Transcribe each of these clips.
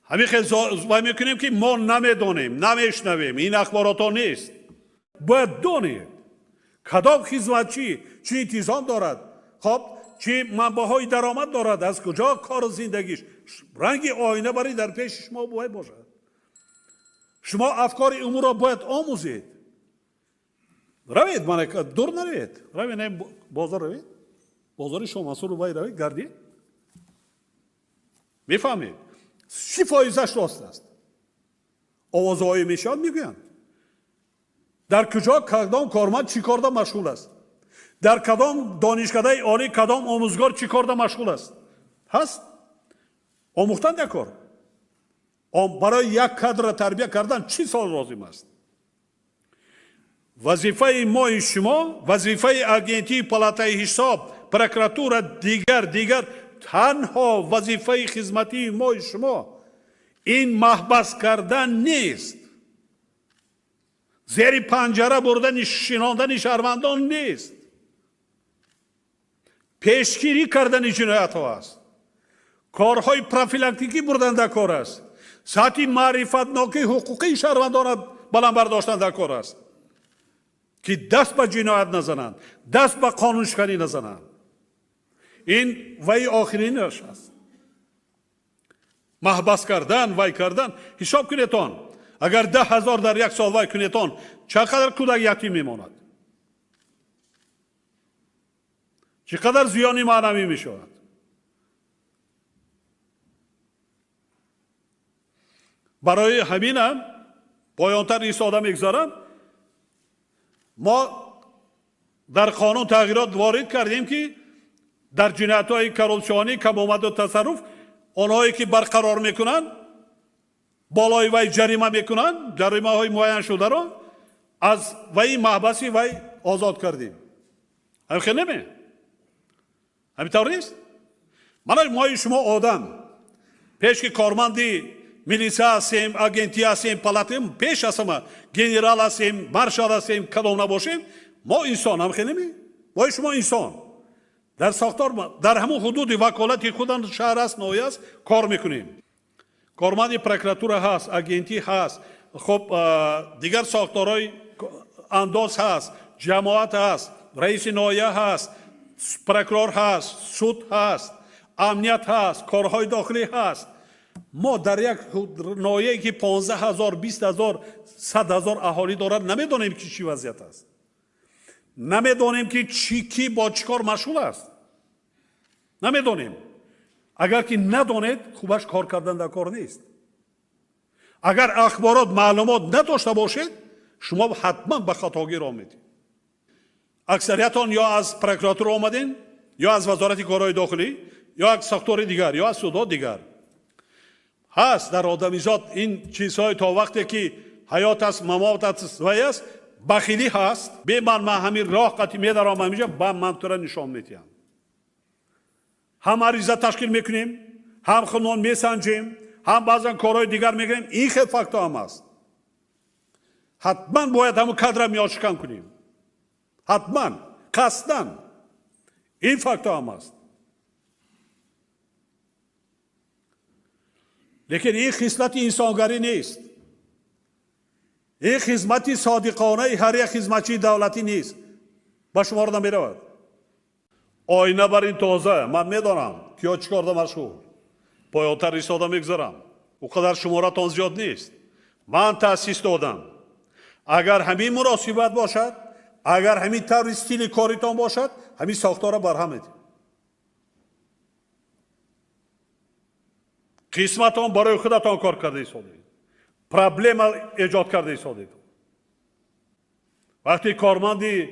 همین وای میکنیم که ما نمیدونیم، نمیشنویم، این اخبارات ها نیست. باید دانید کدام خدمتچی چی انتظام دارد، خب چی منبعهای درآمد دارد، از کجا کار زندگیش، رنگ آینه برای در پیش شما باید باشد. شما افکار امور را باید آموزید. روید، من دور نروید، روید بازار، روید بازار شما رو باید روید گردید، میفهمید چی فایزش راست است. آوازهای میشان میگویند در کجا کدام کارمند چی کارده مشغول است، در کدام دانشکده عالی کدام آموزگار چی کارده مشغول است. هست آموختن یک کار، برای یک کادر تربیت کردن چی سال لازم است. وظیفه ما شما، وظیفه اگنتی پالاتای حساب، پروکراتور دیگر تنها وظیفه خدمتی ما شما این محبس کردن نیست، زیر پنجره بردن شناندن شهروندان نیست، پیشگیری کردن جنایت ها است، کارهای پروفیلاکتیکی بردن در کار است، سطح معرفت ناکی حقوقی شهروندان بلند برداشتن در کار است که دست به جنایت نزنند، دست به قانون شکنی نزنند. این وی آخرینش است. محبس کردن، وی کردن. حساب کنیتان اگر 10,000 در یک سال وی کنیتان چقدر کودک یتیم میماند، چقدر زیانی معنوی میشود. برای همینم پایانتر ایستاده میگذارم، ما در قانون تغییرات وارد کردیم که در جنایت های کرپسیونی، کم آمد و تصرف، آنهایی که برقرار میکنن بالای وی جریمه میکنن، جریمه های معین شده را از وی محبسی وی آزاد کردیم. همین خیلی نمی همین طور نیست. ما شما آدم پیش که کارمندی میلیسا هستیم، اگنتی هستیم، پالاتیم، پیش هستیم گنرال هستیم، مارشال هستیم، کدام نباشیم، ما انسان هم خیلی نمی ما شما انسان در ساختار در همون حدود وکالت خودن شهر است، نوعی است کار میکنیم. کارمند پروکراتور هست، اگنتی هست، خب دیگر ساختارهای انداز هست، جماعت هست، رئیس نایه هست، پروکرور هست، سود هست، امنیت هست، کارهای داخلی هست. ما در یک نایه‌ای که 15,000 20,000 100,000 اهالی دارد نمیدونیم که چی وضعیت است، نمیدونیم که کی با چیکار مشغول است، نمیدونیم. اگر که ندانید خوبش کار کردن در کار نیست. اگر اخبارات معلومات نداشته باشید شما حتما به خطاگیر آمدید. اکثریتان یا از پروکراتور آمدین، یا از وزارت کارهای داخلی، یا از ساختار دیگر، یا از سودها دیگر. هست در آدمیزاد این چیزهای تا وقتی که حیات است، ممات است، وی است، بخیلی هست. به من همین راه قطعی میدارم همیشه با من تو را نشان میتیم. هم عریضه تشکیل میکنیم، هم قانون میسنجیم، هم بعضا کارهای دیگر میکنیم. این خیلی فاکتور هم است. حتما باید همون کادر میاشکن کنیم، حتما قصدن. این فاکتور هم است. لیکن این خصلت انسانگری نیست. این خدمت صادقانه هر یک خدمتچی دولتی نیست. با شما را نمیرود. آینه بر این تازه من میدانم کیا چیکار دارم مشغول. پایانتر ایستاده میگذارم. اونقدر شمارتان زیاد نیست. من تأسیس دادم. اگر همین مناسبت باشد، اگر همین طور استیل کاریتان باشد، همین ساختار را برهم میدیم. قسمتان برای خودتان کار کرده ایستادید. پرابلم ایجاد کرده ایستادید. وقتی کارمندی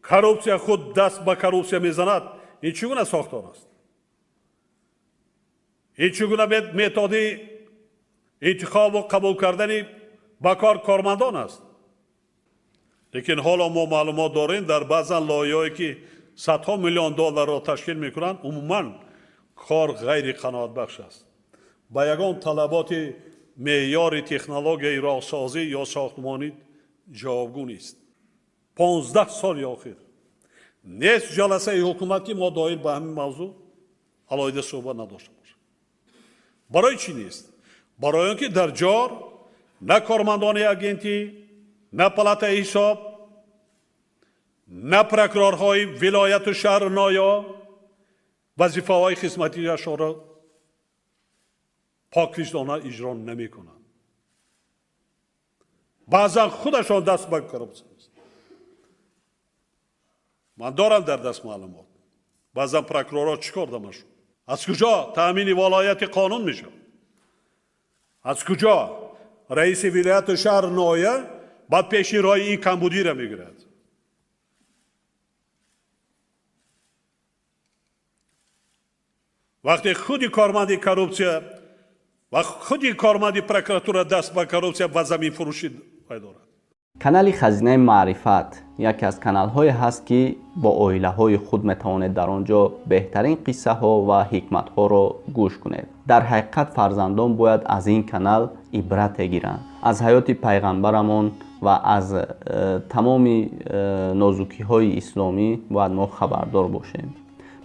کرپسیا خود دست به کرپسیا میزند، این چگونه ساختار است؟ این چگونه متدی انتخاب و قبول کردن با کارمندان است؟ لیکن حالا ما معلومات داریم در بعضا لایه‌هایی که صدها میلیون دلار را تشکیل میکنند عموما کار غیر قناعت بخش است. با یگان طلبات معیار تکنولوژی راهسازی یا ساختمانی جوابگو نیست. 15 سال اخیر نیست جلسه حکومتی ما دایر به همین موضوع علاوه صحبت نداشته باشه. برای چی نیست؟ برای اینکه در جار نه کارمندان اگنتی، نه پلات حساب، نه پروکورورهای ولایت و شهر نایا وظیفه های خدمتی را پاکویژدانه اجرا نمی کنند. بعضا خودشان دست به کارپسیون است. من دارم در دست معلومات. بعضا پروکورورها چیکار دارند؟ از کجا تامین ولایت قانون میشه؟ از کجا رئیس ولایت و شهر نایا بعد پیش رای این کمبودی را میگیرد؟ وقتی خودی کارمندی کارپسیا و خودی کارمندی پروکوراتور دست به کارپسیا و زمین فروشی دارد. کانال خزینه معرفت یکی از کانال های هست که با عائله های خود میتوانید در آنجا بهترین قصه ها و حکمت ها را گوش کنید. در حقیقت فرزندان باید از این کانال عبرت گیرند. از حیات پیغمبرمون و از تمام نازکی های اسلامی باید ما خبردار باشیم.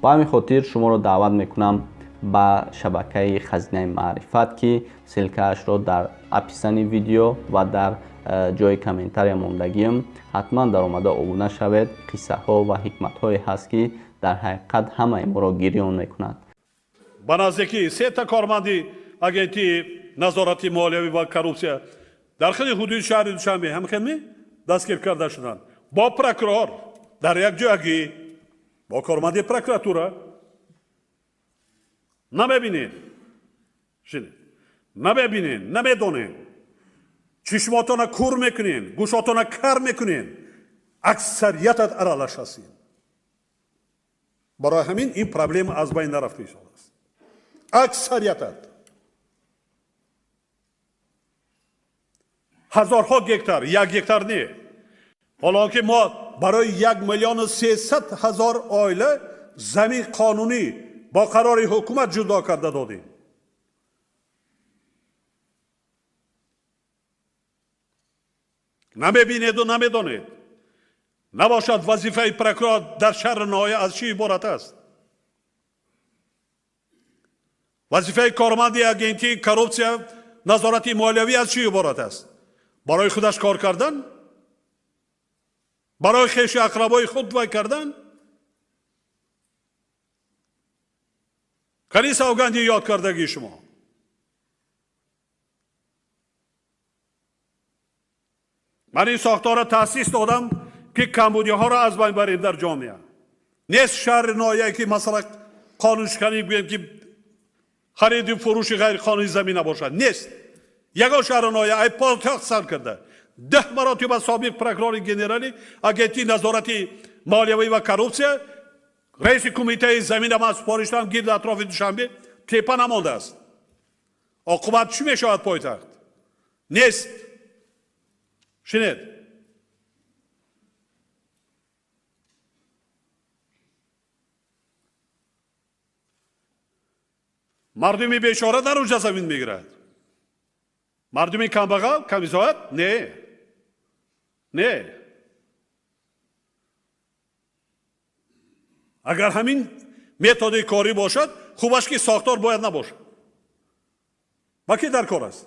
با همین خاطر شما را دعوت میکنم به شبکه خزینه معرفت که سلکه‌اش را در اپیسن ویدیو و در جای کامنتاری ماندگیم حتما در آمده ابونه شوید. قصه ها و حکمت های هست که در حقیقت همه ما را گریان میکند. به نزدیکی 3 تا کارمندی اگنتی نظارتی مالیوی و کارپسیا در خود حدود شهر دوشنبه همکنمی دستگیر کرده شدند. با پروکورور در یک جایی با کارمندی پروکوراتور نمیبینید، نمیبینید، نمیدونید، چشماتون کور میکنین، گوشاتون کار میکنین، اکثریتت ارالش هستین. برای همین این پرابلم از بین نرفته شده است. اکثریتت هزارها گکتار، 1 گکتار نه. حالا که ما برای 1,300,000 عائله زمین قانونی با قرار حکومت جدا کرده دادیم. نمیبینید و نمیدانید. نباشد وظیفه پروکورور در شهر نایا از چی عبارت است؟ وظیفه کارمندی اگنتی کارپسیا نظارت مالیوی از چی عبارت است؟ برای خودش کار کردن؟ برای خویش اقربای خود وای کردن؟ کنی سوگندی یاد کردگی شما. من این ساختار را تاسیس دادم که کمبودی ها را از بین بریم در جامعه. نیست شهر نایا که مثلا قانونشکنی بگویم که خرید و فروش غیر قانونی زمین نباشد. نیست. یگان شهر نایا ای پایتخت سر کرده 10 مراتب سابق پروکورور گنرالی اگنتی نظارتی مالیوی و کارپسیا رئیس کمیته زمین ما سپارش دادم گرد اطراف دوشنبه تپه نمانده است. عاقبت چی میشود پایتخت؟ نیست. شنید؟ مردمی بیچاره در اونجا زمین میگیرد. مردمی کمبغل کمیزایت؟ نه. نه. اگر همین متد کاری باشد خوبش که ساختار باید نباشد. با کی در کار است؟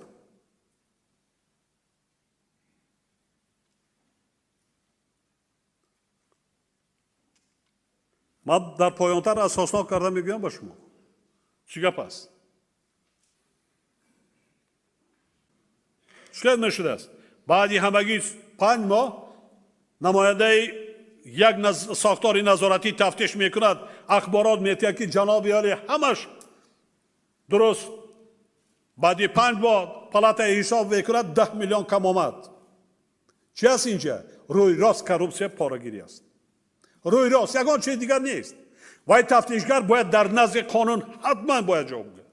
من در پایانتر اساسناک کرده میگویم با شما. چی گپ است؟ شکایت نشده است. بعدی همگی 5 ماه نماینده یک ساختار نظارتی تفتیش میکند، اخبارات میتید که جناب عالی همش درست. بعدی 5 ماه پلات حساب میکند 10 میلیون کم آمد. چی است اینجا؟ روی راست کارپسیا پاره‌گیری است. روی راست یگان چیز دیگر نیست. وای تفتیشگر باید در نزد قانون حتما باید جواب بگیرد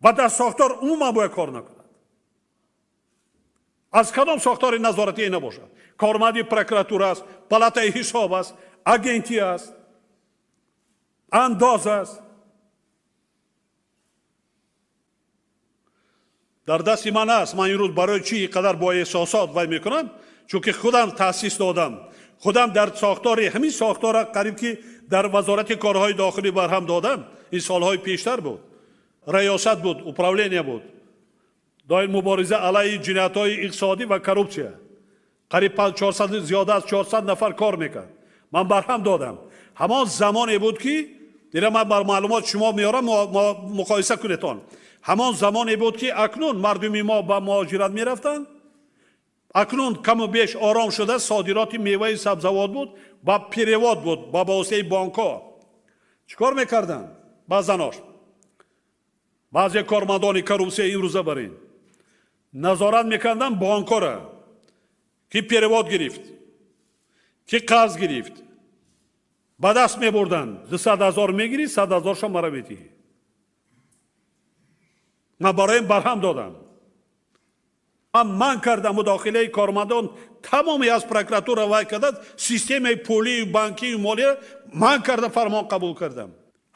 و در ساختار عموما باید کار نکند. از کدام ساختار نظارتی نباشد. کارمندی پروکوراتور است، پلات حساب است، اگنتی است، انداز است. در دست من است. من این روز برای چی قدر با احساسات وای میکنم؟ چون که خودم تاسیس دادم. خودم در ساختار همین ساختار قریب که در وزارت کارهای داخلی برهم دادم. این سالهای پیشتر بود. риёсат буд, управление буд. доим мубориза алайҳи ҷиноятҳои иқтисодӣ ва коррупсия. қариб 400 зиёда аз 400 нафар кор мекард. ман барҳам додам. ҳамон замоне буд ки ира ман бар маълумоти шумо меорам, муқоиса кунедтон. ҳамон замоне буд ки акнун мардуми мо ба муҳоҷират мерафтанд. акнун каму беш ором шуда содироти меваи сабзавот буд, ба перевод буд ба воситаи бонкҳо. чӣ кор мекарданд? баъзанош баъзе кормандони коррупсия имрӯза барин назорат мекарданд бонкҳоро, ки перевод гирифт, ки қарз гирифт, ба даст мебурданд. 200 000 мегирӣ, 100 000 мара метиҳӣ. ман бароим барҳам додам. ман кардам мудохилаи кормандон тамоми аз прокуратура вай кардад, системаи пулии банкии молия ман карда фармон қабул кардам.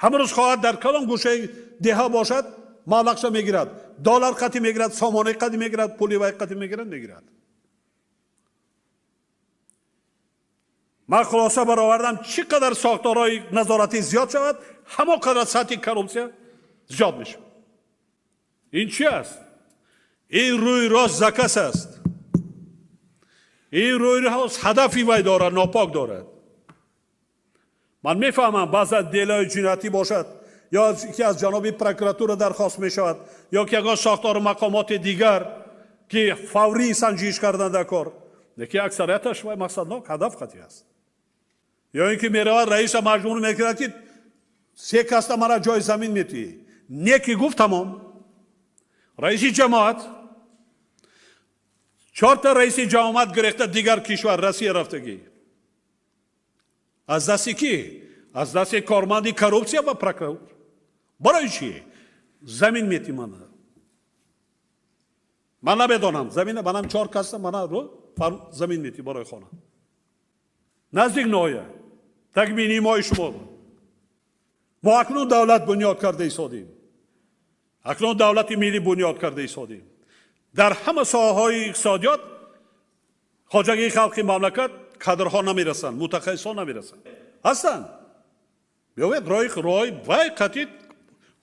ҳамрӯз хоҳад дар калон гӯшаи деҳа бошад, маблағша мегирад, доллар қатӣ мегирад, сомонаи қатӣ мегирад, пули вай қатӣ мегирад, мегирад. ман хулоса баровардам чӣ қадар сохторҳои назоратӣ зиёд шавад, ҳамон қадар сатҳи коррупсия зиёд мешавад. ин чӣ аст? ин рӯйрост закас аст. ин рӯйрост ҳадафи вай дорад, нопок дорад. ман мефаҳмам баъзан делои ҷиноятӣ бошад, ё ки аз ҷаноби прокуратура дархост мешавад, ё ки ягон сохтору мақомоти дигар ки фаврӣ санҷиш кардан дар кор, лекин аксарияташ вай мақсаднок ҳадаф қатъӣ аст. ё ин ки меравад раиса маҷбур мекунад ки 3 каста мара ҷои замин метиҳӣ. не ки гуфт тамом. раиси ҷамоат 4 та раиси ҷамоат гирехта дигар кишвар Россия рафтагӣ. аз дасти ки? аз дасти корманди коррупсия ва прокурор. барои чӣ? замин метӣ мана. ман намедонам. замин манам 4 каста мана ро замин метӣ барои хона. наздик ноҳия. такбини мои шумо. мо акнун давлат бунёд карда истодем. акнун давлати миллӣ бунёд карда истодем. дар ҳама соҳаҳои иқтисодиёт хоҷагии халқи мамлакат кадрҳо намерасанд, мутахассисон намерасанд. ҳастанд. биёвед роҳи вай қатъи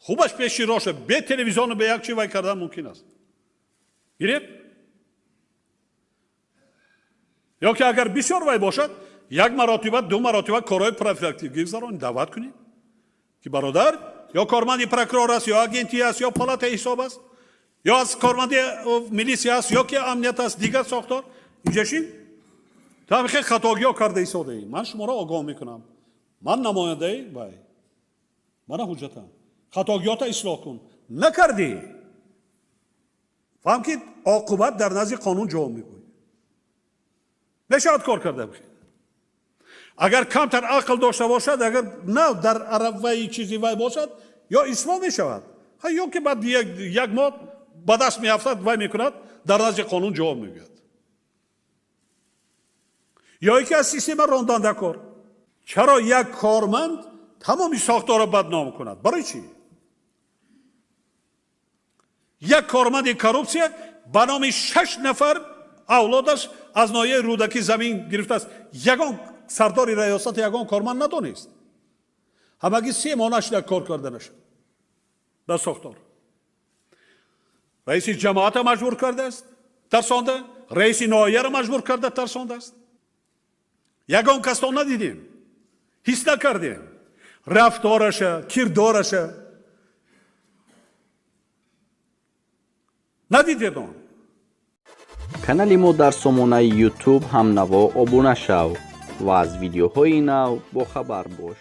хубаш пеши роша бе телевизиону бе як чӣ вай кардан мумкин аст. гиред? ё ки агар бисёр вай бошад, 1 маротиба 2 маротиба корҳои профилактикӣ гузаронед, даъват кунед ки бародар ё корманди прокурор аст, ё агентӣ аст, ё палатаи ҳисоб аст, ё аз корманди милисия аст, ё ки амният аст, дигар сохтор. инҷа шин тамихе хатогиҳо карда истодаем. ман шуморо огоҳ мекунам. ман намояндаи вай. мана ҳуҷҷатам. хатогиҳота ислоҳ кун. накардӣ. фаҳм ки оқибат дар назди қонун ҷавоб мегӯй. мешавад кор карда бошад. агар камтар ақл дошта бошад, агар на дар араваи чизи вай бошад, ё ислоҳ мешавад, ё ки баъд як моҳ ба даст меафтад вай мекунад, дар назди қонун ҷавоб мегӯяд. ё ки аз система ронданда кор. чаро як корманд тамоми сохторро бадном кунад? барои чӣ? як корманди коррупсия ба номи 6 нафар авлодаш аз ноҳияи рӯдакӣ замин гирифтааст. ягон сардори раёсати ягон корманд надонист. ҳамагӣ 3 моҳ нашуда кор карда нашуд дар сохтор. раиси ҷамоата маҷбур кардааст, тарсонда. раиси ноҳияро маҷбур карда тарсондааст. ягон касто надидем, ҳис накардем. рафтораша, кирдораша надидем. он канали мо дар сомонаи YouTube ҳамнаво обуна шав ва аз видеоҳои нав бохабар бош.